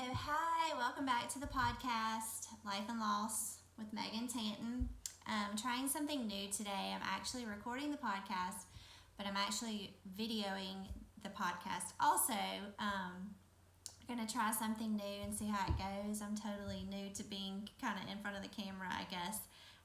Hi, welcome back to the podcast, Life and Loss with Megan Taunton. I'm trying something new today. I'm actually recording the podcast, but I'm actually videoing the podcast. Also, I'm going to try something new and see how it goes. I'm totally new to being kind of in front of the camera, I guess,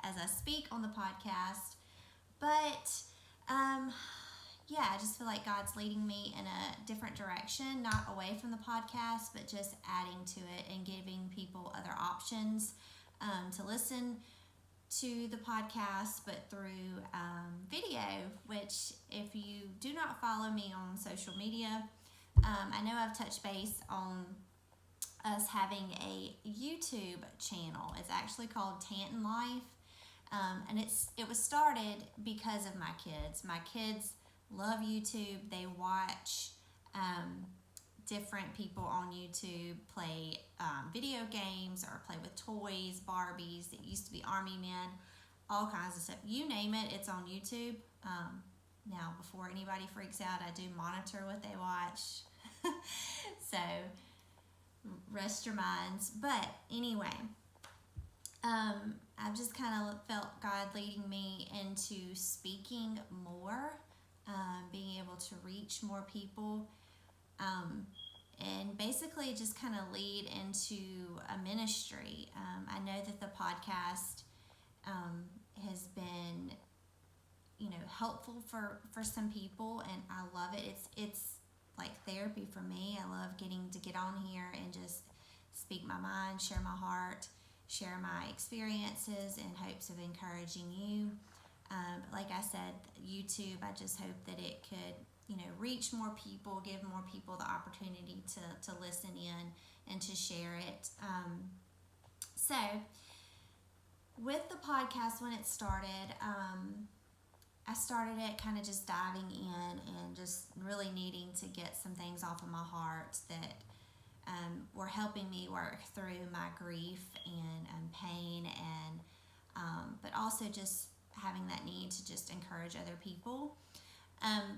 as I speak on the podcast. But, I just feel like God's leading me in a different direction, not away from the podcast, but just adding to it and giving people other options to listen to the podcast, but through video, which if you do not follow me on social media, I know I've touched base on us having a YouTube channel. It's actually called Taunton Life, and it was started because of my kids. My kids love YouTube. They watch different people on YouTube play video games or play with toys, Barbies. It used to be Army Men, all kinds of stuff. You name it, it's on YouTube. Now, before anybody freaks out, I do monitor what they watch. So, rest your minds. But anyway, I've just kind of felt God leading me into speaking more, being able to reach more people, and basically just kind of lead into a ministry. I know that the podcast has been, helpful for some people, and I love it. It's like therapy for me. I love getting to get on here and just speak my mind, share my heart, share my experiences in hopes of encouraging you. Like I said, YouTube, I just hope that it could, reach more people, give more people the opportunity to listen in and to share it. So, with the podcast, when it started, I started it kind of just diving in and just really needing to get some things off of my heart that were helping me work through my grief and pain, and but also just having that need to just encourage other people.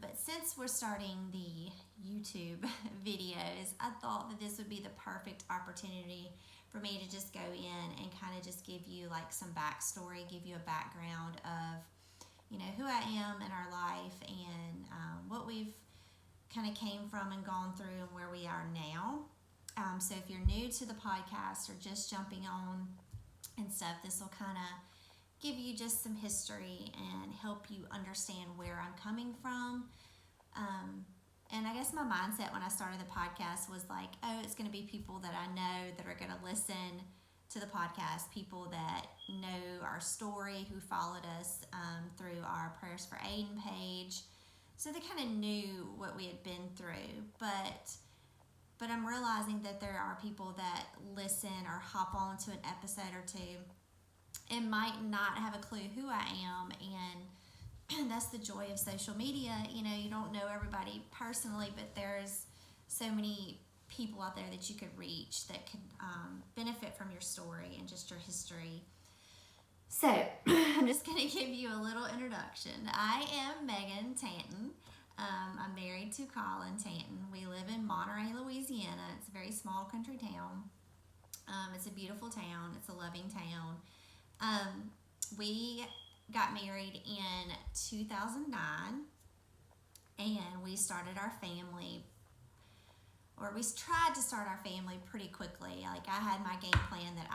But since we're starting the YouTube videos, I thought that this would be the perfect opportunity for me to just go in and kind of just give you like some backstory, give you a background of, who I am in our life and what we've kind of came from and gone through and where we are now. So if you're new to the podcast or just jumping on and stuff, this will kind of give you just some history and help you understand where I'm coming from. And I guess my mindset when I started the podcast was like, oh, it's going to be people that I know that are going to listen to the podcast, people that know our story, who followed us through our Prayers for Aiden page. So they kind of knew what we had been through. But I'm realizing that there are people that listen or hop on to an episode or two and might not have a clue who I am, and that's the joy of social media. You don't know everybody personally, but there's so many people out there that you could reach that could benefit from your story and just your history. So I'm just going to give you a little introduction. I am Megan Taunton. I'm married to Colin Taunton. We live in Monterey, Louisiana. It's a very small country town. It's a beautiful town. It's a loving town. We got married in 2009, and we started our family, or we tried to start our family pretty quickly. Like, I had my game plan that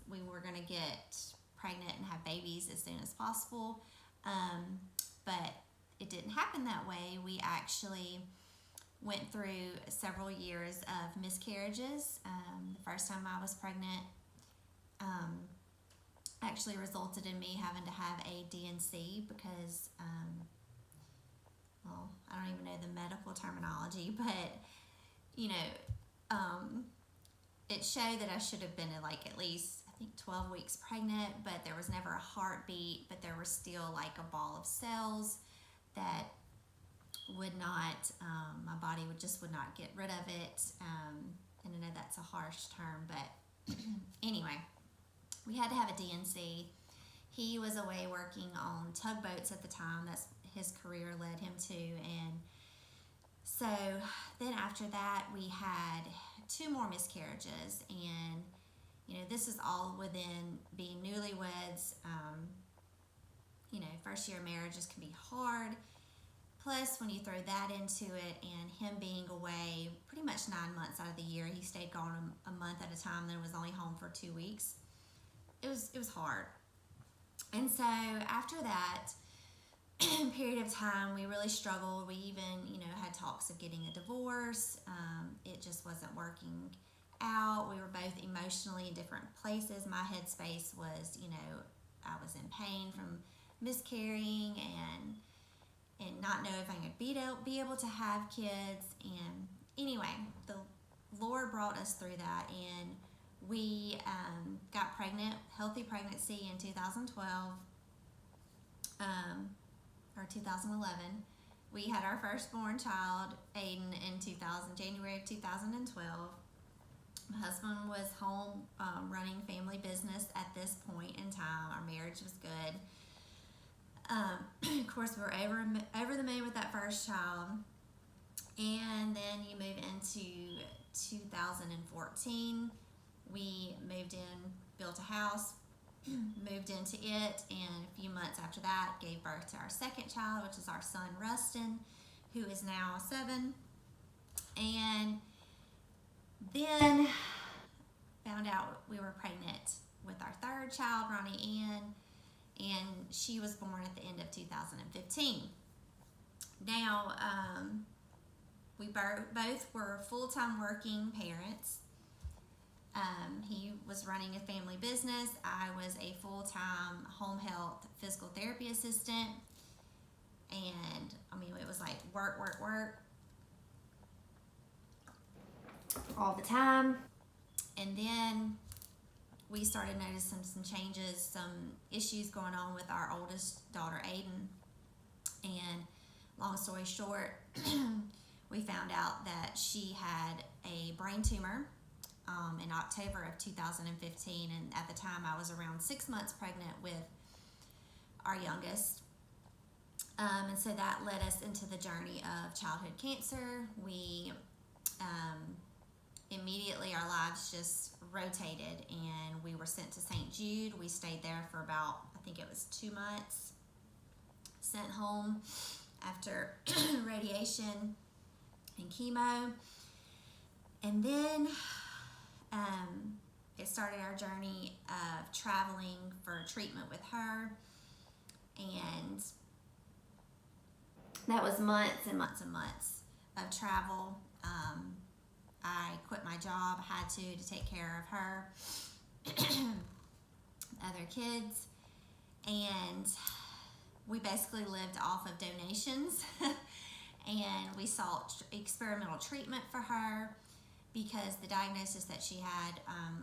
we were going to get pregnant and have babies as soon as possible, but it didn't happen that way. We actually went through several years of miscarriages. The first time I was pregnant, actually resulted in me having to have a D&C because, I don't even know the medical terminology, but, it showed that I should have been at least, I think, 12 weeks pregnant, but there was never a heartbeat, but there was still like a ball of cells that would not, my body would not get rid of it, and I know that's a harsh term, but anyway. We had to have a D&C. He was away working on tugboats at the time. That's his career led him to. And so then after that, we had 2 more miscarriages, and this is all within being newlyweds. First year marriages can be hard. Plus, when you throw that into it, and him being away pretty much 9 months out of the year, he stayed gone a month at a time, then was only home for 2 weeks. It was hard. And so after that period of time, we really struggled. We even, had talks of getting a divorce. It just wasn't working out. We were both emotionally in different places. My headspace was, I was in pain from miscarrying and not know if I could be able to have kids. And anyway, the Lord brought us through that, and we got pregnant, healthy pregnancy in 2012 or 2011. We had our firstborn child, Aiden, in January of 2012. My husband was home running family business at this point in time. Our marriage was good. Of course, we were over the moon with that first child. And then you move into 2014. We moved in, built a house, moved into it, and a few months after that gave birth to our second child, which is our son Rustin, who is now 7. And then found out we were pregnant with our third child, Ronnie Ann, and she was born at the end of 2015. Now, we both were full-time working parents. He was running a family business. I was a full-time home health physical therapy assistant. And, it was like work all the time. And then we started noticing some changes, some issues going on with our oldest daughter, Aiden. And long story short, we found out that she had a brain tumor in October of 2015. And at the time, I was around 6 months pregnant with our youngest. And so that led us into the journey of childhood cancer. We immediately, our lives just rotated, and we were sent to St. Jude. We stayed there for about, I think it was 2 months, sent home after radiation and chemo. And then it started our journey of traveling for treatment with her, and that was months and months and months of travel. I quit my job, had to take care of her, other kids, and we basically lived off of donations. And we sought experimental treatment for her because the diagnosis that she had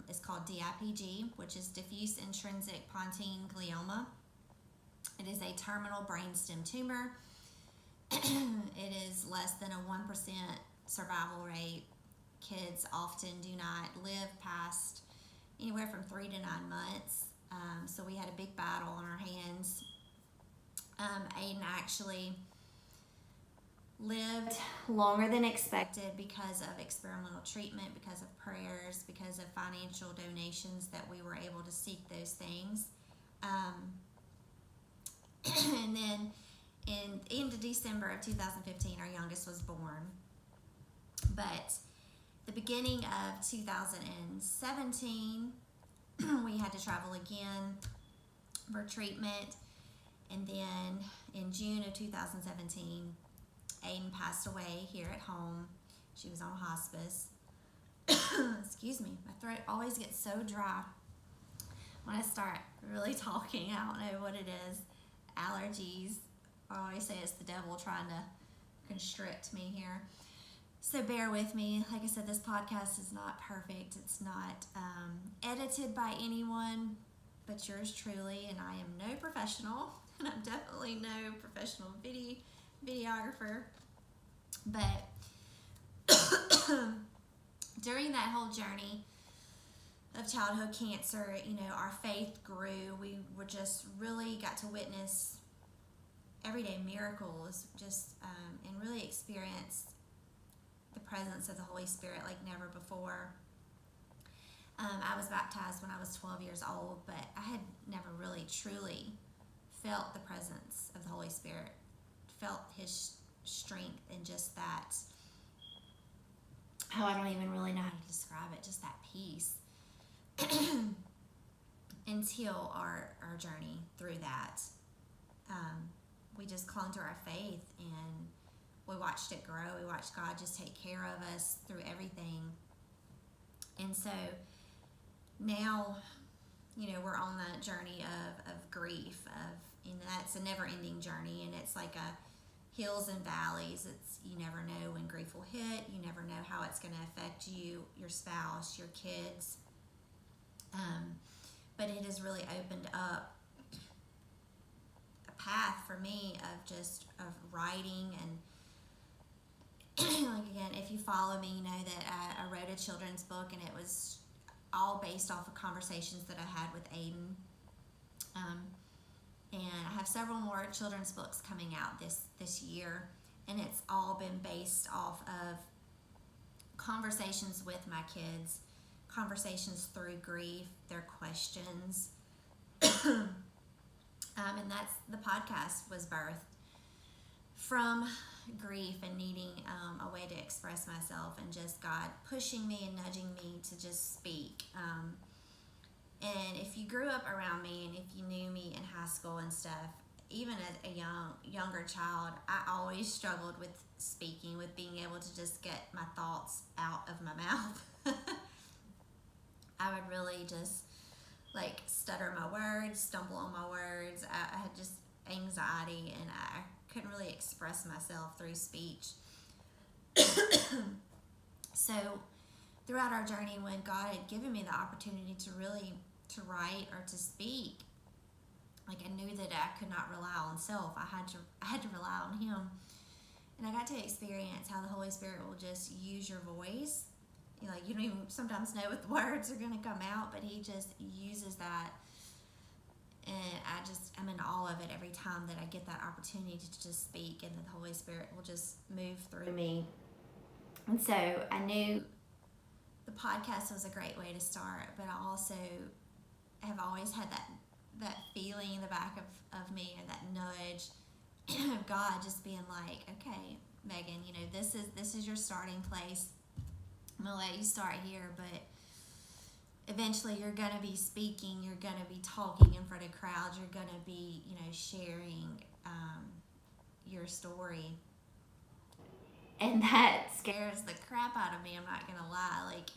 is called DIPG, which is diffuse intrinsic pontine glioma. It is a terminal brainstem tumor. It is less than a 1% survival rate. Kids often do not live past anywhere from 3 to 9 months. So we had a big battle on our hands. Aiden actually lived longer than expected because of experimental treatment, because of prayers, because of financial donations that we were able to seek those things. And then in the end of December of 2015, our youngest was born. But the beginning of 2017, we had to travel again for treatment. And then in June of 2017, Aiden passed away here at home. She was on hospice. Excuse me, my throat always gets so dry when I start really talking. I don't know what it is. Allergies. I always say it's the devil trying to constrict me here. So bear with me. Like I said, this podcast is not perfect. It's not edited by anyone but yours truly, and I am no professional, and I'm definitely no professional videographer. But during that whole journey of childhood cancer, our faith grew. We were just really got to witness everyday miracles, just and really experience the presence of the Holy Spirit like never before. I was baptized when I was 12 years old, but I had never really truly felt the presence of the Holy Spirit, felt His strength, and just that, I don't even really know how to describe it, just that peace until our journey through that. We just clung to our faith, and we watched it grow. We watched God just take care of us through everything. And so now, we're on the journey of grief, that's a never-ending journey, and it's like a hills and valleys. You never know when grief will hit. You never know how it's going to affect you, your spouse, your kids. But it has really opened up a path for me of writing, and like, again, if you follow me, you know that I wrote a children's book, and it was all based off of conversations that I had with Aiden. And I have several more children's books coming out this year, and it's all been based off of conversations with my kids, conversations through grief, their questions. And that's, the podcast was birthed from grief and needing a way to express myself, and just God pushing me and nudging me to just speak. And if you grew up around me, and if you knew me in high school and stuff, even as a younger child, I always struggled with speaking, with being able to just get my thoughts out of my mouth. I would really just like stutter my words, stumble on my words. I had just anxiety, and I couldn't really express myself through speech. So throughout our journey, when God had given me the opportunity to write or to speak, like, I knew that I could not rely on self. I had to rely on Him. And I got to experience how the Holy Spirit will just use your voice. You don't even sometimes know what the words are going to come out, but He just uses that. And I'm in awe of it every time that I get that opportunity to just speak, and the Holy Spirit will just move through me. And so I knew the podcast was a great way to start, but I also have always had that feeling in the back of me, or that nudge of God just being like, okay, Megan, this is your starting place. I'm going to let you start here, but eventually you're going to be speaking, you're going to be talking in front of crowds, you're going to be, sharing your story. And that scares the crap out of me, I'm not going to lie. Like,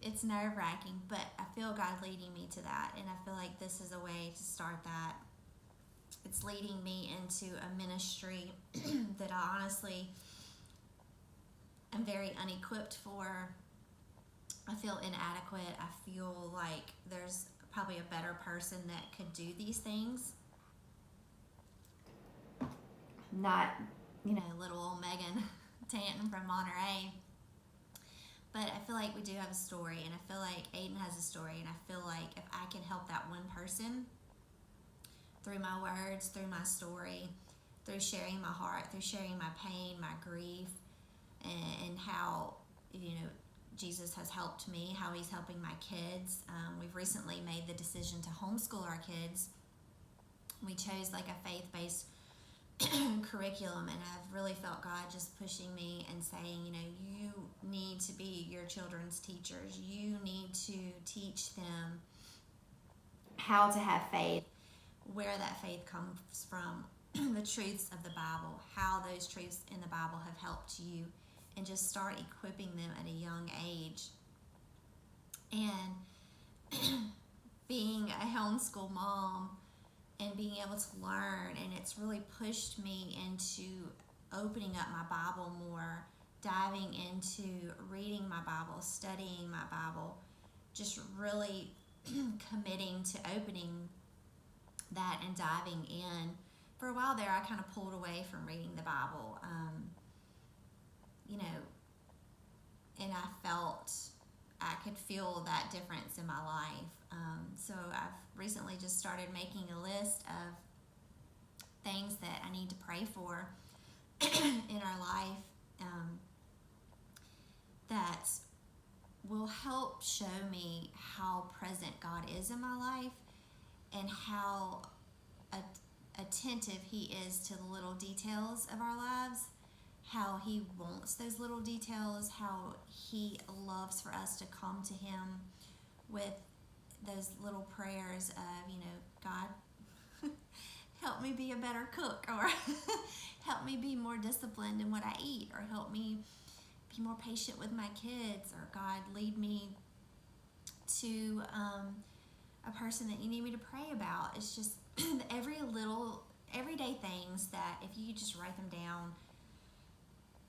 it's nerve-wracking, but I feel God leading me to that, and I feel like this is a way to start that. It's leading me into a ministry that I honestly am very unequipped for. I feel inadequate. I feel like there's probably a better person that could do these things. Not, little old Megan Taunton from Monterey. But I feel like we do have a story, and I feel like Aiden has a story, and I feel like if I can help that one person through my words, through my story, through sharing my heart, through sharing my pain, my grief, and how, Jesus has helped me, how He's helping my kids. We've recently made the decision to homeschool our kids. We chose like a faith-based curriculum, and I've really felt God just pushing me and saying, you need to be your children's teachers. You need to teach them how to have faith, where that faith comes from, the truths of the Bible, how those truths in the Bible have helped you, and just start equipping them at a young age. And being a homeschool mom and being able to learn, and it's really pushed me into opening up my Bible more, diving into reading my Bible, studying my Bible, just really committing to opening that and diving in. For a while there, I kind of pulled away from reading the Bible, and I could feel that difference in my life. So I've recently just started making a list of things that I need to pray for in our life that will help show me how present God is in my life and how attentive He is to the little details of our lives, how He wants those little details, how He loves for us to come to Him with those little prayers of, God, help me be a better cook, or help me be more disciplined in what I eat, or help me be more patient with my kids, or God, lead me to a person that you need me to pray about. It's just everyday things that if you just write them down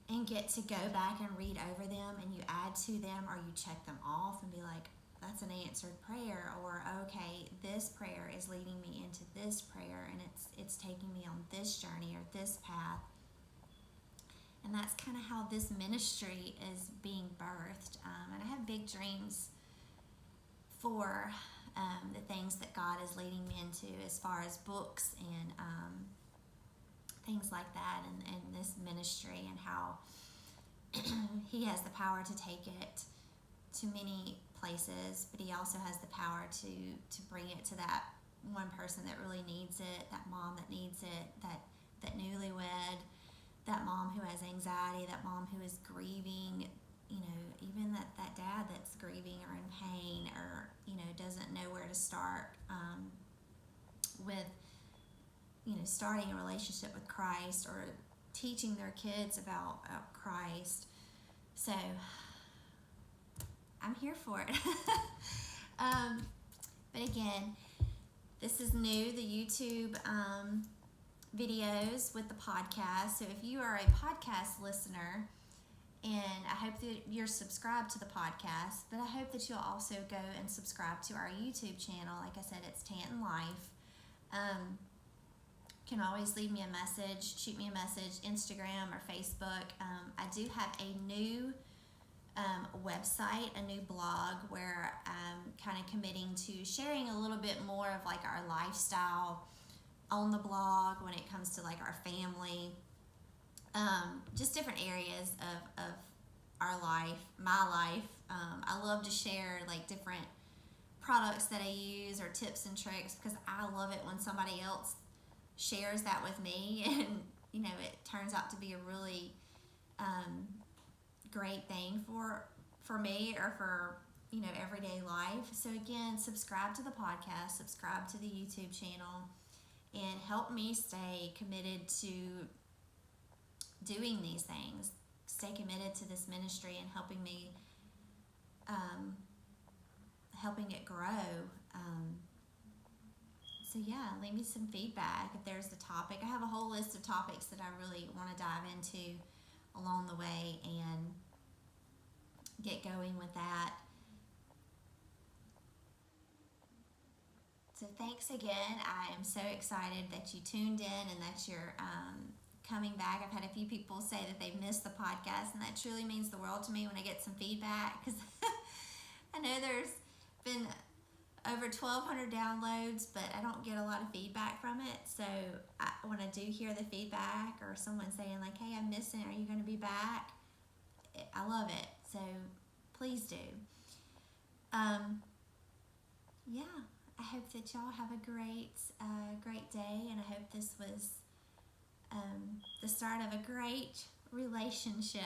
and get to go back and read over them, and you add to them or you check them off and be like, that's an answered prayer, or okay, this prayer is leading me into this prayer, and it's taking me on this journey or this path. And that's kind of how this ministry is being birthed. And I have big dreams for the things that God is leading me into, as far as books and things like that, and this ministry, and how He has the power to take it to many places, but He also has the power to bring it to that one person that really needs it, that mom that needs it, that newlywed, that mom who has anxiety, that mom who is grieving, even that dad that's grieving or in pain, or doesn't know where to start with starting a relationship with Christ, or teaching their kids about Christ. So I'm here for it. But again, this is new, the YouTube videos with the podcast. So if you are a podcast listener, and I hope that you're subscribed to the podcast, but I hope that you'll also go and subscribe to our YouTube channel. Like I said, it's Taunton Life. Can always leave me a message, shoot me a message, Instagram or Facebook. I do have a new website, a new blog, where I'm kind of committing to sharing a little bit more of like our lifestyle on the blog when it comes to like our family, just different areas of our life, my life. I love to share like different products that I use or tips and tricks, because I love it when somebody else shares that with me, and it turns out to be a really great thing for me, or for everyday life. So again, subscribe to the podcast, subscribe to the YouTube channel, and help me stay committed to doing these things, stay committed to this ministry, and helping me helping it grow. So yeah, leave me some feedback if there's a topic. I have a whole list of topics that I really want to dive into along the way and get going with that. So thanks again. I am so excited that you tuned in and that you're coming back. I've had a few people say that they've missed the podcast, and that truly means the world to me when I get some feedback, because I know there's been over 1,200 downloads, but I don't get a lot of feedback from it. So when I do hear the feedback, or someone saying like, hey, I'm missing, are you going to be back? I love it. So please do. Yeah, I hope that y'all have a great day, and I hope this was the start of a great relationship.